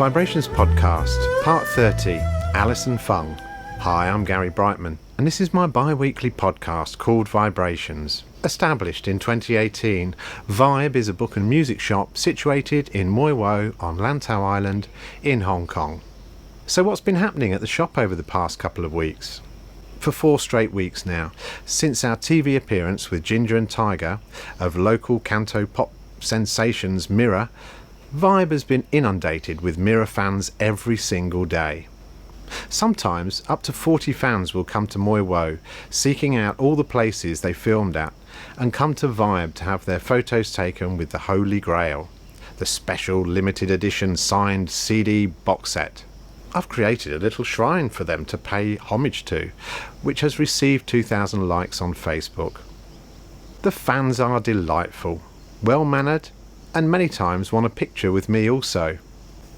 VIBErations Podcast, Part 30, Alison Fung. Hi, I'm Gary Brightman, and this is my bi-weekly podcast called VIBErations. Established in 2018, Vibe is a book and music shop situated in Mui Wo on Lantau Island in Hong Kong. So what's been happening at the shop over the past couple of weeks? For 4 straight weeks now, since our TV appearance with Ginger and Tiger of local canto pop sensations Mirror, Vibe has been inundated with Mirror fans every single day. Sometimes up to 40 fans will come to Mui Wo, seeking out all the places they filmed at, and come to Vibe to have their photos taken with the Holy Grail, the special limited edition signed CD box set. I've created a little shrine for them to pay homage to, which has received 2,000 likes on Facebook. The fans are delightful, well-mannered, and many times want a picture with me also.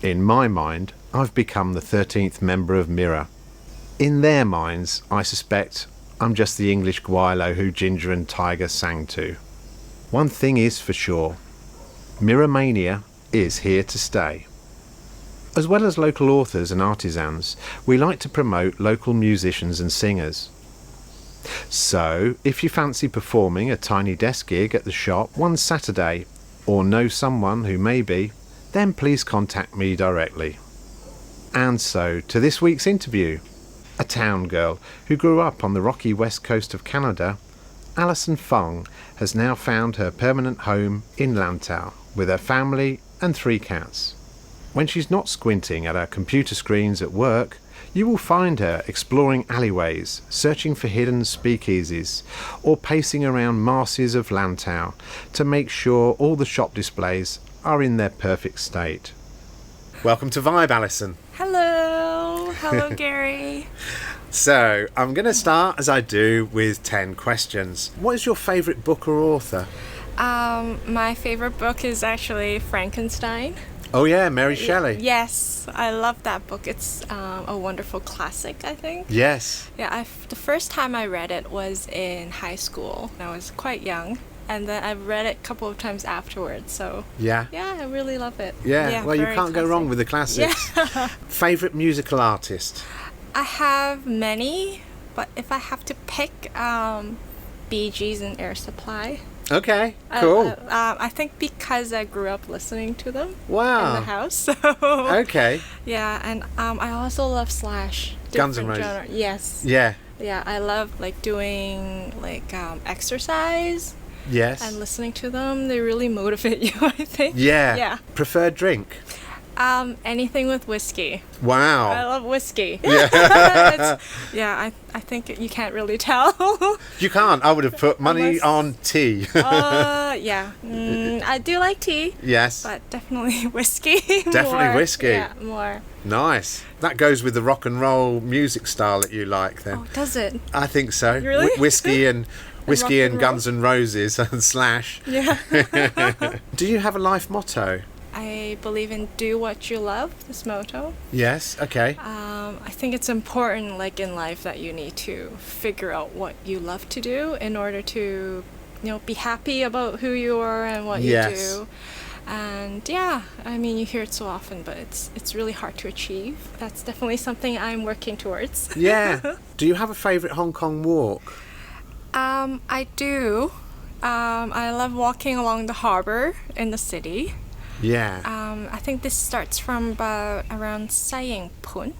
In my mind, I've become the 13th member of Mirror. In their minds, I suspect I'm just the English guilo who Ginger and Tiger sang to. One thing is for sure, Mirror Mania is here to stay. As well as local authors and artisans, we like to promote local musicians and singers. So, if you fancy performing a tiny desk gig at the shop one Saturday, or know someone who may be, then please contact me directly. And so, to this week's interview. A town girl who grew up on the rocky west coast of Canada, Alison Fung has now found her permanent home in Lantau with her family and 3 cats. When she's not squinting at her computer screens at work, you will find her exploring alleyways, searching for hidden speakeasies, or pacing around Marcy's of Lantau to make sure all the shop displays are in their perfect state. Welcome to Vibe, Alison. Hello, Gary. So, I'm going to start, as I do, with 10 questions. What is your favourite book or author? My favorite book is actually Frankenstein. Oh yeah, Mary Shelley. Yes, I love that book. It's a wonderful classic, I think. Yes. Yeah, the first time I read it was in high school. I was quite young. And then I've read it a couple of times afterwards, so yeah, I really love it. Yeah, well, you can't go wrong with the classics. Yeah. Favourite musical artist? I have many, but if I have to pick, Bee Gees and Air Supply. Okay, cool. I think because I grew up listening to them in the house. So. Okay. Yeah, and I also love Slash. Guns N' Roses. Genre. Yes. Yeah. Yeah, I love doing exercise. Yes. And listening to them, they really motivate you, I think. Yeah. Yeah. Preferred drink? Anything with whiskey. Wow. I love whiskey. Yeah. I think you can't really tell. You can't. I would have put money on tea. Yeah. I do like tea. Yes. But definitely whiskey. Definitely more. whiskey. Yeah, more. Nice. That goes with the rock and roll music style that you like then. Oh, does it? I think so. Really? Whiskey and Guns roll? N' Roses and Slash. Yeah. Do you have a life motto? I believe in do what you love, this motto. Yes, okay. I think it's important, in life, that you need to figure out what you love to do in order to, be happy about who you are and what you do. And you hear it so often, but it's really hard to achieve. That's definitely something I'm working towards. Yeah. Do you have a favourite Hong Kong walk? I do. I love walking along the harbour in the city. Yeah. I think this starts from about around Sai Ying Pun.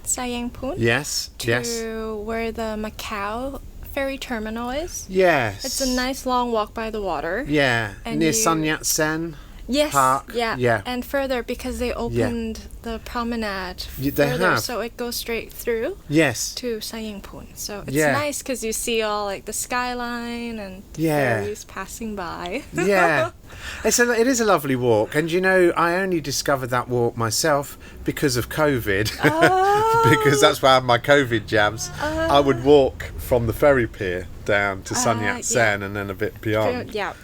Yes. To where the Macau ferry terminal is. Yes. It's a nice long walk by the water. Yeah. And near Sun Yat-sen Park. Yeah. And further, because they opened the promenade further, so it goes straight through. Yes. To Sai Ying Pun. So it's nice because you see all the skyline and ferries passing by. Yeah. It is a lovely walk, and I only discovered that walk myself because of COVID. Because that's where I had my COVID jabs. I would walk from the ferry pier down to Sun Yat-sen and then a bit beyond. Yeah.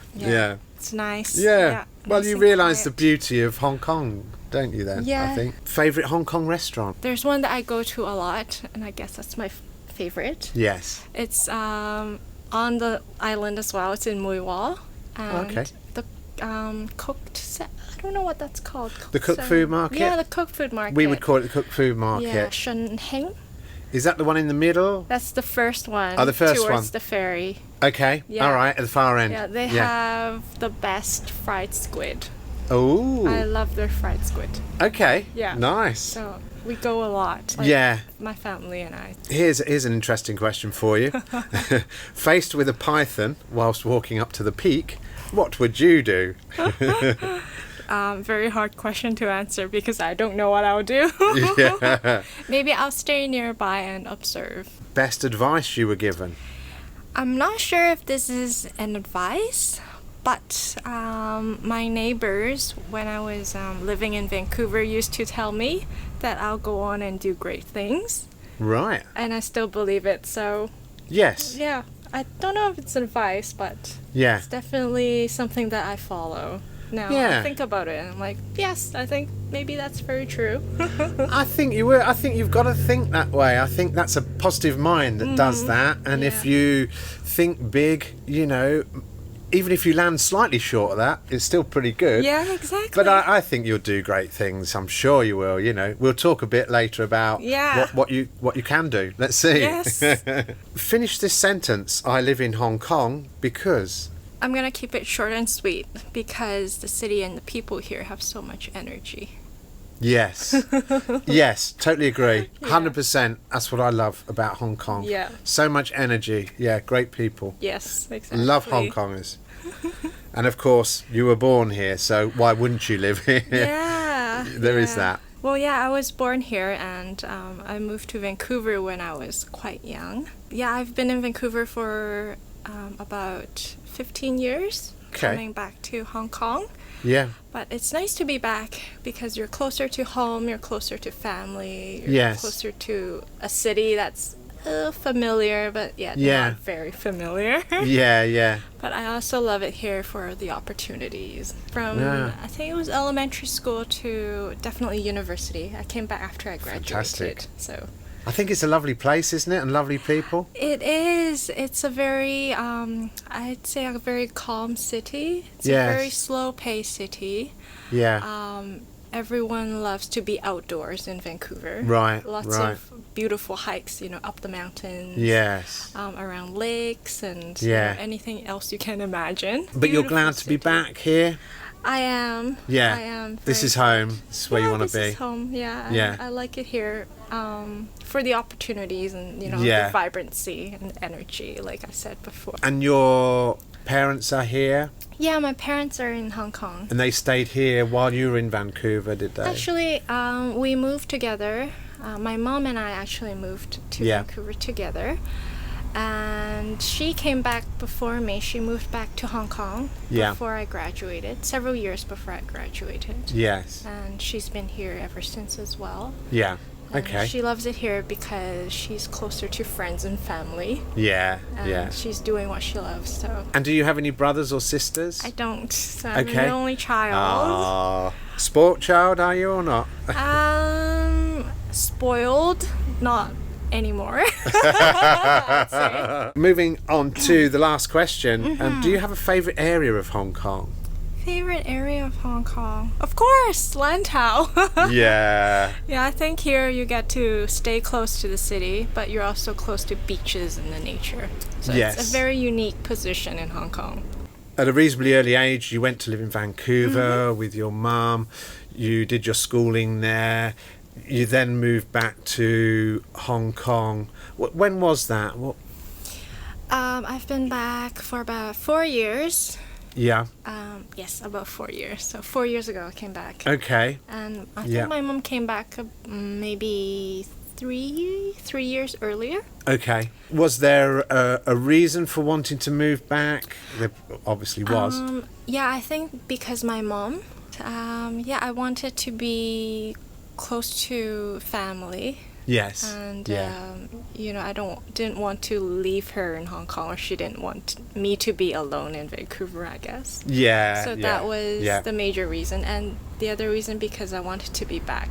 It's nice. Yeah. Well, nice you realise the beauty of Hong Kong, don't you then? Yeah. I think. Favourite Hong Kong restaurant? There's one that I go to a lot, and I guess that's my favourite. Yes. It's on the island as well. It's in Mui Wo. And okay. I don't know what that's called. The cooked food market? Yeah, the cooked food market. We would call it the cooked food market. Yeah, Shun Hing. Is that the one in the middle? That's the first one. Oh, the first towards one. the ferry. Okay, Yeah. all right, at the far end. Yeah, they have the best fried squid. Oh. I love their fried squid. Okay. Yeah. Nice. So we go a lot. Yeah. My family and I. Here's an interesting question for you. Faced with a python whilst walking up to the peak, what would you do? Very hard question to answer because I don't know what I'll do. Yeah. Maybe I'll stay nearby and observe. Best advice you were given? I'm not sure if this is an advice, but my neighbors, when I was living in Vancouver, used to tell me that I'll go on and do great things. Right. And I still believe it, so Yes. yeah. I don't know if it's advice, but Yeah. it's definitely something that I follow. Now Yeah. I think about it and I'm like, yes, I think maybe that's very true. I think you will. I think you've got to think that way. I think that's a positive mind that does that. And if Yeah. you think big, you know, even if you land slightly short of that, it's still pretty good. Yeah, exactly. But I think you'll do great things. I'm sure you will. You know, we'll talk a bit later about Yeah. what you can do. Let's see. Yes. Finish this sentence. I live in Hong Kong because. I'm gonna keep it short and sweet because the city and the people here have so much energy. Yes. Yes, totally agree. 100%. That's what I love about Hong Kong. Yeah. So much energy. Yeah, great people. Yes, exactly. Love Hong Kongers. And of course, you were born here, so why wouldn't you live here? Yeah. There is yeah. that. Well, yeah, I was born here and I moved to Vancouver when I was quite young. Yeah, I've been in Vancouver for about 15 years, Okay. coming back to Hong Kong. Yeah. But it's nice to be back because you're closer to home, you're closer to family, you're Yes. closer to a city that's familiar, but Yeah. not very familiar. Yeah, yeah. But I also love it here for the opportunities. From, Yeah. I think it was elementary school to definitely university. I came back after I graduated. Fantastic. So I think it's a lovely place, isn't it? And lovely people. it is. It's a very, I'd say a very calm city. It's Yes. a very slow-paced city. Yeah. Everyone loves to be outdoors in Vancouver. Right, Lots right. of beautiful hikes, up the mountains. Yes. Around lakes and Yeah. anything else you can imagine. But you're Beautiful glad to be city. back here? I am. Yeah. I am. This very is home. This is where you want This to be. is home. Yeah. Yeah. I like it here for the opportunities and Yeah. the vibrancy and energy, like I said before. And your parents are here? Yeah, my parents are in Hong Kong. And they stayed here while you were in Vancouver, did they? Actually, we moved together. My mom and I actually moved to Yeah. Vancouver together. And she came back before me. She moved back to Hong Kong Yeah. before I graduated, several years before I graduated. Yes. And she's been here ever since as well. Yeah. And Okay. she loves it here because she's closer to friends and family. Yeah. And Yeah. she's doing what she loves, so And do you have any brothers or sisters? I don't. So I'm Okay. the only child. Ah, sport child, are you or not? Spoiled, not anymore. Moving on to the last question. Mm-hmm. Do you have a favourite area of Hong Kong? Favorite area of Hong Kong? Of course, Lantau. Yeah. Yeah, I think here you get to stay close to the city, but you're also close to beaches and the nature. So Yes. it's a very unique position in Hong Kong. At a reasonably early age, you went to live in Vancouver Mm-hmm. with your mum. You did your schooling there. You then moved back to Hong Kong. When was that? What? I've been back for about 4 years. Yeah. Yes, about 4 years. So 4 years ago I came back. Okay. And I Yeah. think my mom came back maybe three years earlier. Okay. Was there a reason for wanting to move back? There obviously was. Yeah, I think because my mom. I wanted to be close to family. Yes. And yeah. I didn't want to leave her in Hong Kong, or she didn't want me to be alone in Vancouver, I guess. Yeah. So yeah, that was yeah. the major reason, and the other reason because I wanted to be back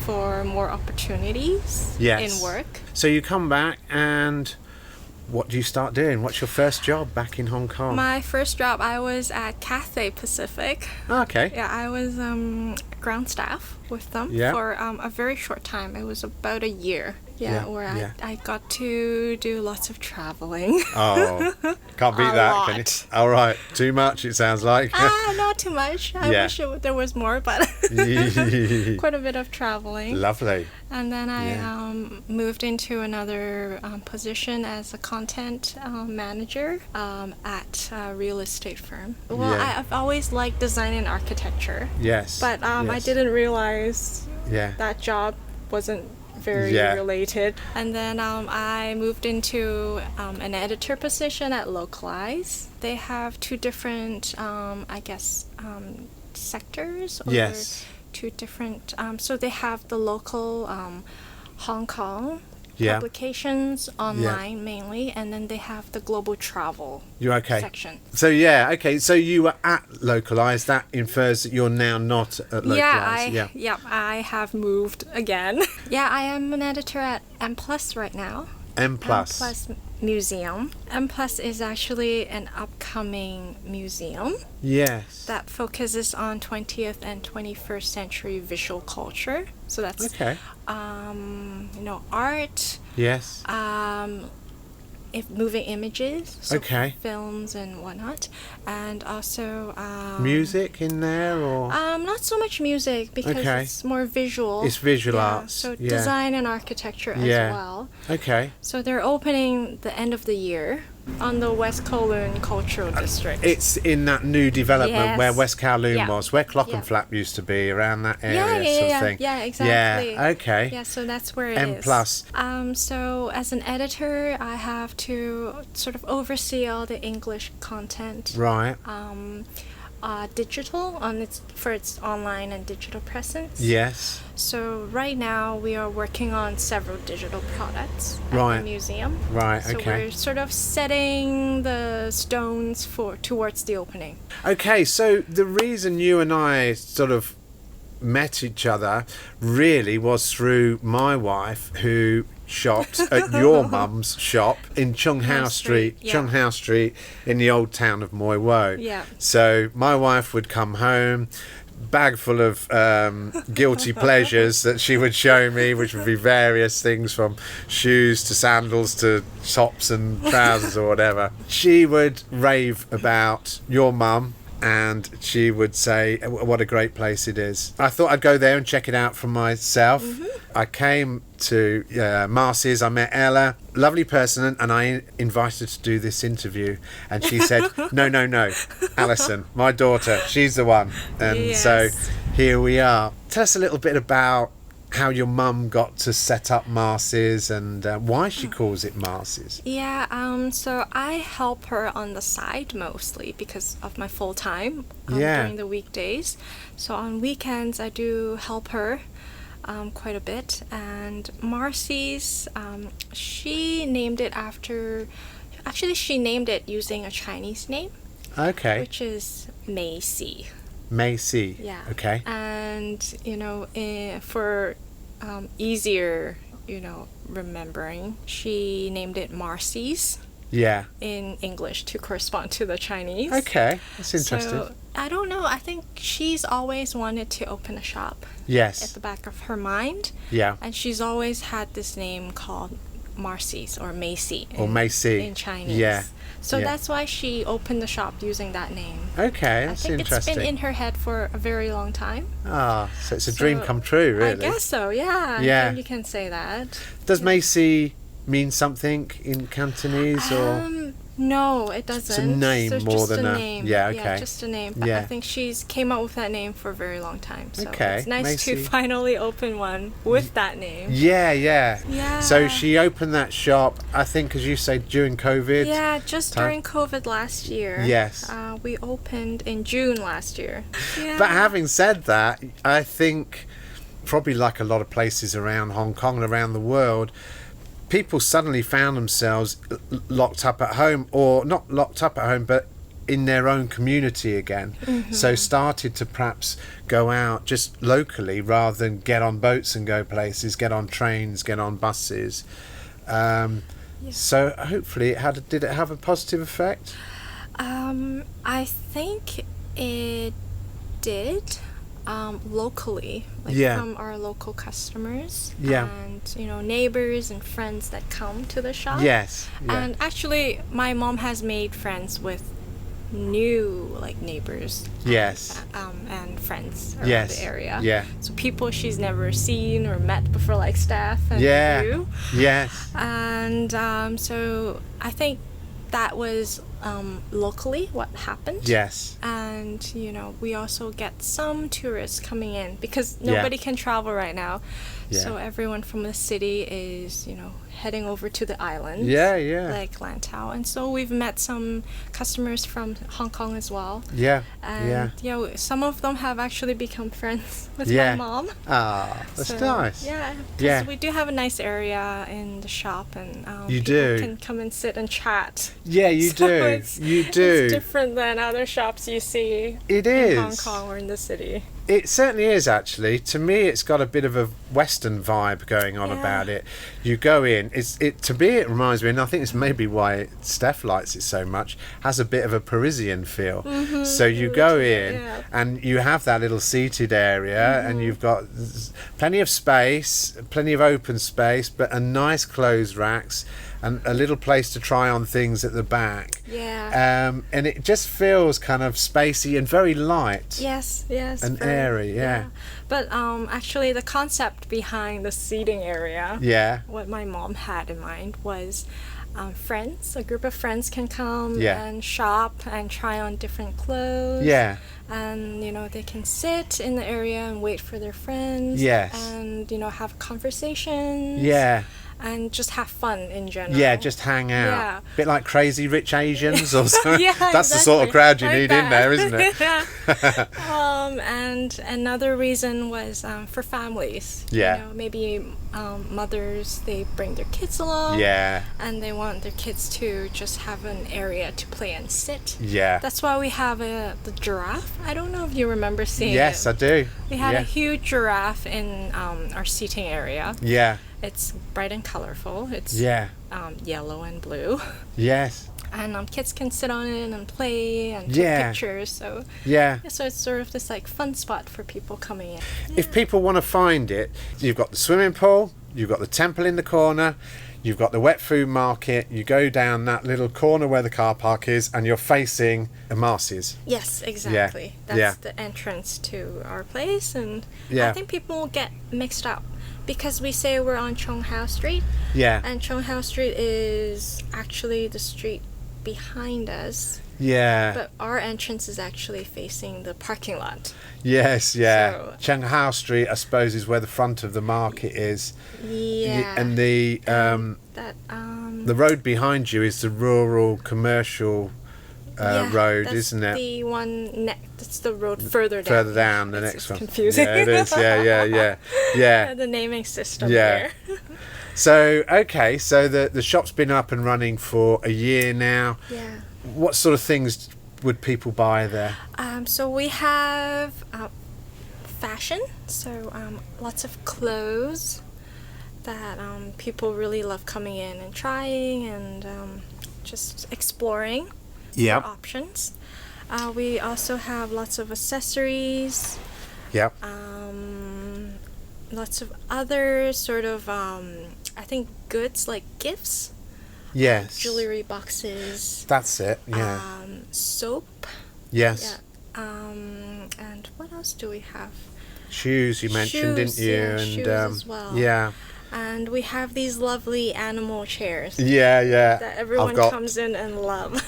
for more opportunities Yes. in work. So you come back, and what do you start doing? What's your first job back in Hong Kong? My first job, I was at Cathay Pacific. Okay. Yeah, I was ground staff with them for a very short time. It was about a year. Where I got to do lots of traveling. Oh, can't beat that, can you? All right, too much, it sounds like. Not too much. I wish there was more, but quite a bit of traveling. Lovely. And then I moved into another position as a content manager at a real estate firm. Well, I've always liked design and architecture. Yes. But I didn't realize that job wasn't very related. And then I moved into an editor position at Localize. They have two different, sectors. Or two different. So they have the local Hong Kong publications online mainly, and then they have the global travel section. So so you were at Localize. That infers that you're now not at Localize. I have moved again. I am an editor at M Plus right now. M Plus Museum. M Plus is actually an upcoming museum. Yes. That focuses on 20th and 21st century visual culture. So that's art. Yes. Moving images, so films and whatnot, and also music in there, or not so much music because it's more visual. It's visual arts. So design and architecture as well. Okay. So they're opening the end of the year on the West Kowloon Cultural District. It's in that new development where West Kowloon was, where Clockenflap used to be, around that area sort of thing. Yeah, exactly. Yeah, okay. Yeah, so that's where it M+. is. So as an editor, I have to sort of oversee all the English content. Right. Digital for its online and digital presence. Yes. So right now we are working on several digital products at the museum. Right. So we're sort of setting the stones towards the opening. Okay. So the reason you and I sort of met each other really was through my wife, who shopped at your mum's shop in Chung Hau Street, in the old town of Moi Wo. Yeah. So my wife would come home, bag full of guilty pleasures that she would show me, which would be various things from shoes to sandals to tops and trousers or whatever. She would rave about your mum, and she would say what a great place it is. I thought I'd go there and check it out for myself. I came to Marcy's, I met Ella, lovely person, and I invited her to do this interview, and she said no, Alison, my daughter, she's the one. And so here we are. Tell us a little bit about how your mum got to set up Marcy's and why she calls it Marcy's. So I help her on the side mostly because of my full time during the weekdays. So on weekends I do help her quite a bit. And Marcy's, she named it she named it using a Chinese name. Okay. Which is Macy. Macy. Yeah. Okay. And for easier, remembering, she named it Marcy's. Yeah. In English to correspond to the Chinese. Okay, that's interesting. So I don't know. I think she's always wanted to open a shop. Yes. At the back of her mind. Yeah. And she's always had this name called Marcy's or Macy. Macy in Chinese. Yeah. So that's why she opened the shop using that name. Okay, that's interesting. I think it's been in her head for a very long time. So it's a dream come true, really. I guess so, yeah. I think you can say that. Does Macy mean something in Cantonese or? No, it doesn't. It's a name more than a name. Yeah, okay. Yeah, just a name. But I think she's came up with that name for a very long time. So it's nice Macy. to finally open one with that name. Yeah. So she opened that shop, I think, as you say, during COVID. Yeah, just during COVID last year. Yes. We opened in June last year. Yeah. But having said that, I think probably like a lot of places around Hong Kong and around the world, people suddenly found themselves locked up at home, or not locked up at home, but in their own community again. So started to perhaps go out just locally rather than get on boats and go places, get on trains, get on buses. Yeah. So hopefully, did it have a positive effect? I think it did. Locally, like from our local customers and neighbors and friends that come to the shop. Yes. Yeah. And actually, my mom has made friends with new neighbors. Yes. And friends around the area. Yeah. So people she's never seen or met before, like staff and you. Yes. And so I think that was locally what happened. Yes. And we also get some tourists coming in because nobody can travel right now. So everyone from the city is heading over to the island, like Lantau. And so we've met some customers from Hong Kong as well. And some of them have actually become friends with my mom. Ah, that's nice. Because we do have a nice area in the shop, and you people can come and sit and chat. Yeah, you do. You do. It's different than other shops you see in Hong Kong or in the city. It certainly is, actually. To me, it's got a bit of a Western vibe going on about it. You go in, to me it reminds me, and I think it's maybe why Steph likes it so much, has a bit of a Parisian feel. So you go in and you have that little seated area and you've got plenty of space, plenty of open space, but a nice clothes racks and a little place to try on things at the back. And it just feels kind of spacey and very light. Yes. And airy, But actually the concept behind the seating area, what my mom had in mind was friends, a group of friends can come and shop and try on different clothes. And they can sit in the area and wait for their friends. And have conversations. And just have fun in general. Just hang out. Bit like Crazy Rich Asians or something. That's the sort of crowd you need in there, isn't it? And another reason was for families. Maybe mothers, they bring their kids along. And they want their kids to just have an area to play and sit. That's why we have the giraffe. I don't know if you remember seeing it. Yes, I do. We had a huge giraffe in our seating area. It's bright and colorful. It's yellow and blue. And kids can sit on it and play and take pictures. So so it's sort of this fun spot for people coming in. If people want to find it, you've got the swimming pool, you've got the temple in the corner, you've got the wet food market. You go down that little corner where the car park is, and you're facing Marcy's. Yes, exactly. That's the entrance to our place, and I think people will get mixed up. Because we say we're on Chung Hao Street. And Chung Hao Street is actually the street behind us. But our entrance is actually facing the parking lot. So, Chung Hao Street, I suppose, is where the front of the market is. And the road behind you is the rural commercial road, isn't it? The one that's the road further down. Further down, the next one. Confusing. Yeah, it is. The naming system there. So so the shop's been up and running for a year now. What sort of things would people buy there? So we have fashion. So lots of clothes that people really love coming in and trying and just exploring. Options. We also have lots of accessories. Lots of other sort of I think goods like gifts. Jewelry boxes. That's it. Soap. And what else do we have? Shoes you mentioned, didn't you? And shoes as well. And we have these lovely animal chairs. That everyone comes in and love.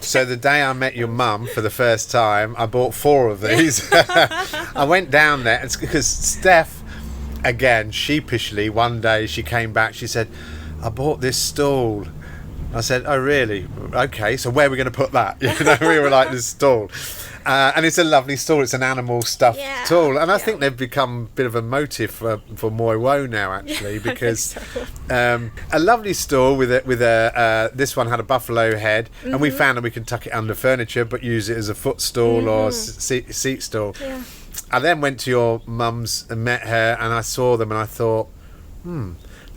So the day I met your mum for the first time, I bought 4 of these. I went down there, it's because Steph, again, sheepishly, one day she came back, she said, I bought this stool. I said, oh really? Okay, so where are we going to put that? We were like, this stool. And it's a lovely stool. It's an animal stuffed stool. And I think they've become a bit of a motif for Moi Wo now, actually, because a lovely stool with this one had a buffalo head, and we found that we can tuck it under furniture but use it as a footstool or seat stool. I then went to your mum's and met her, and I saw them and I thought,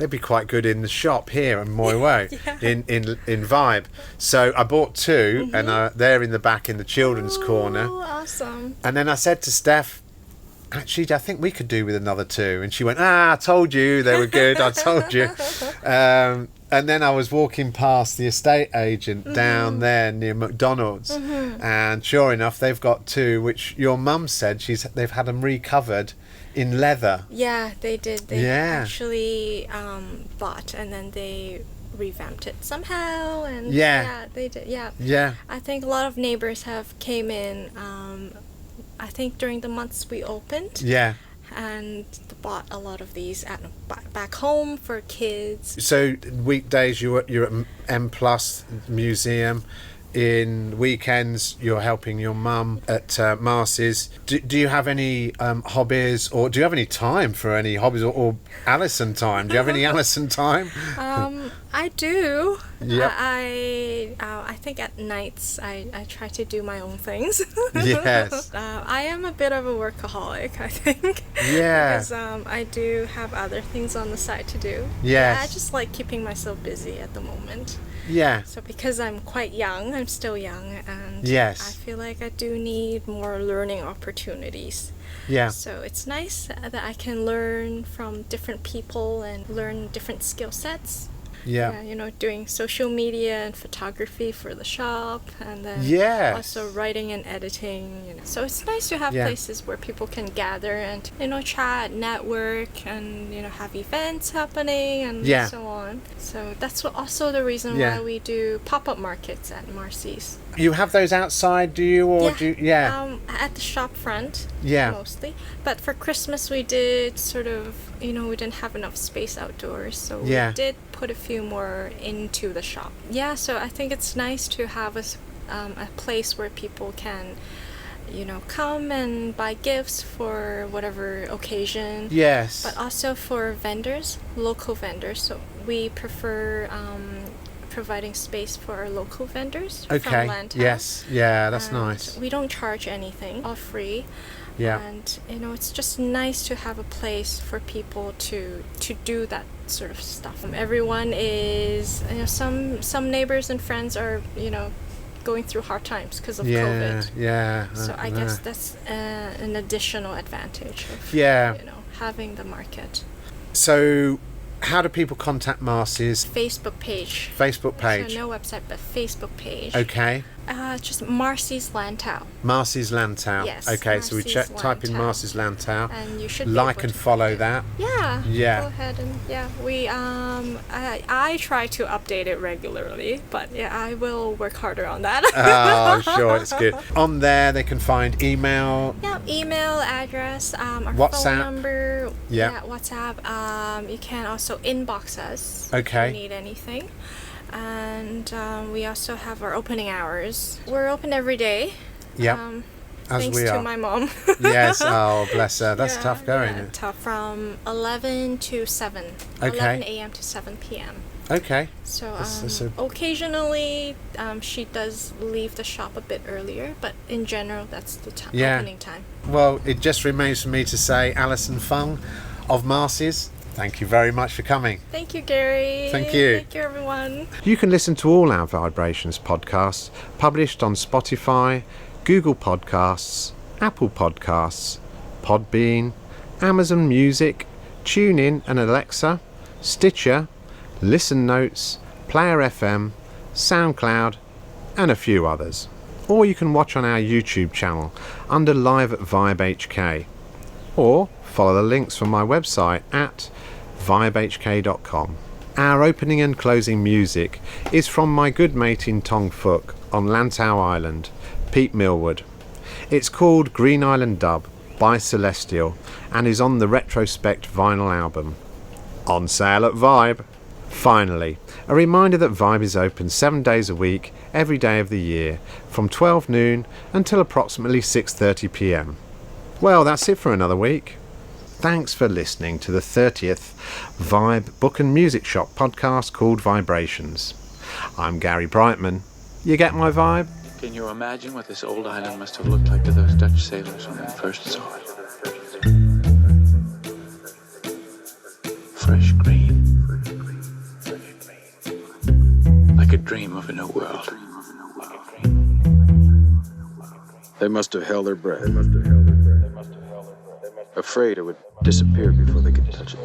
they'd be quite good in the shop here in Moy Way, in Vibe. So I bought two, and they're in the back in the children's corner. Oh, awesome. And then I said to Steph, actually, I think we could do with another two. And she went, I told you they were good. I told you. And then I was walking past the estate agent down there near McDonald's, and sure enough, they've got two, which your mum said they've had them recovered in leather. Yeah, they did. They actually bought, and then they revamped it somehow, and they did. Yeah. I think a lot of neighbors have came in. I think during the months we opened. Yeah. And bought a lot of these back home for kids. So weekdays you're at M Plus Museum. In weekends you're helping your mum at Marcy's. Do you have any hobbies, or do you have any time for any hobbies, or Alison time? Do you have any Alison time? I do. Yep. I think at nights I try to do my own things. Yes. I am a bit of a workaholic, I think. Yeah. Because I do have other things on the side to do. Yes. I just like keeping myself busy at the moment. Yeah. So because I'm quite young, I'm still young, and yes, I feel like I do need more learning opportunities. Yeah. So it's nice that I can learn from different people and learn different skill sets. Yeah. You know, doing social media and photography for the shop, and then also writing and editing. You know, so it's nice to have places where people can gather and, you know, chat, network, and, you know, have events happening and so on. So that's also the reason why we do pop-up markets at Marcy's. You have those outside, do you, or do you, at the shop front, mostly. But for Christmas we did sort of, you know, we didn't have enough space outdoors, so we did put a few more into the shop. Yeah, so I think it's nice to have a place where people can, you know, come and buy gifts for whatever occasion. Yes. But also for vendors, local vendors. So we prefer providing space for our local vendors from Lantau. Yes. Yeah, that's nice. We don't charge anything, all free. Yeah. And, you know, it's just nice to have a place for people to do that sort of stuff. Everyone is, you know, some neighbors and friends are, you know, going through hard times because of COVID. Yeah. So I guess that's an additional advantage of, you know, having the market. So how do people contact Marcy's? Facebook page. So no website, but Facebook page. Okay. Just Marcy's Lantau. Marcy's Lantau. Yes. Okay, Marcy's, so we type in Marcy's Lantau. And you should like and follow that. Yeah. Yeah. Go ahead and we I try to update it regularly, but I will work harder on that. Oh, sure, it's good. On there they can find email. Yeah, email address, our WhatsApp phone number. Yeah, WhatsApp. You can also inbox us. Okay. If you need anything. And we also have our opening hours. We're open every day. Yeah. Thanks to my mom. Yes. Oh, bless her. That's tough going. Yeah, tough. From 11 to 7. Okay. 11 a.m. to 7 p.m. Okay. So occasionally she does leave the shop a bit earlier, but in general that's the opening time. Well, it just remains for me to say, Alison Fung of Marcy's, thank you very much for coming. Thank you, Gary. Thank you. Thank you, everyone. You can listen to all our Vibrations podcasts published on Spotify, Google Podcasts, Apple Podcasts, Podbean, Amazon Music, TuneIn and Alexa, Stitcher, Listen Notes, Player FM, SoundCloud, and a few others. Or you can watch on our YouTube channel under Live at VIBEHK, or follow the links from my website at vibehk.com. Our opening and closing music is from my good mate in Tong Fuk on Lantau Island, Pete Millwood. It's called Green Island Dub by Celestial and is on the Retrospect vinyl album. On sale at Vibe. Finally, a reminder that Vibe is open 7 days a week, every day of the year, from 12 noon until approximately 6:30 p.m. Well, that's it for another week. Thanks for listening to the 30th Vibe Book and Music Shop podcast called Vibrations. I'm Gary Brightman. You get my vibe? Can you imagine what this old island must have looked like to those Dutch sailors when they first saw it? Fresh green. dream of a new world. They must have held their breath. Afraid it would disappear before they could touch it.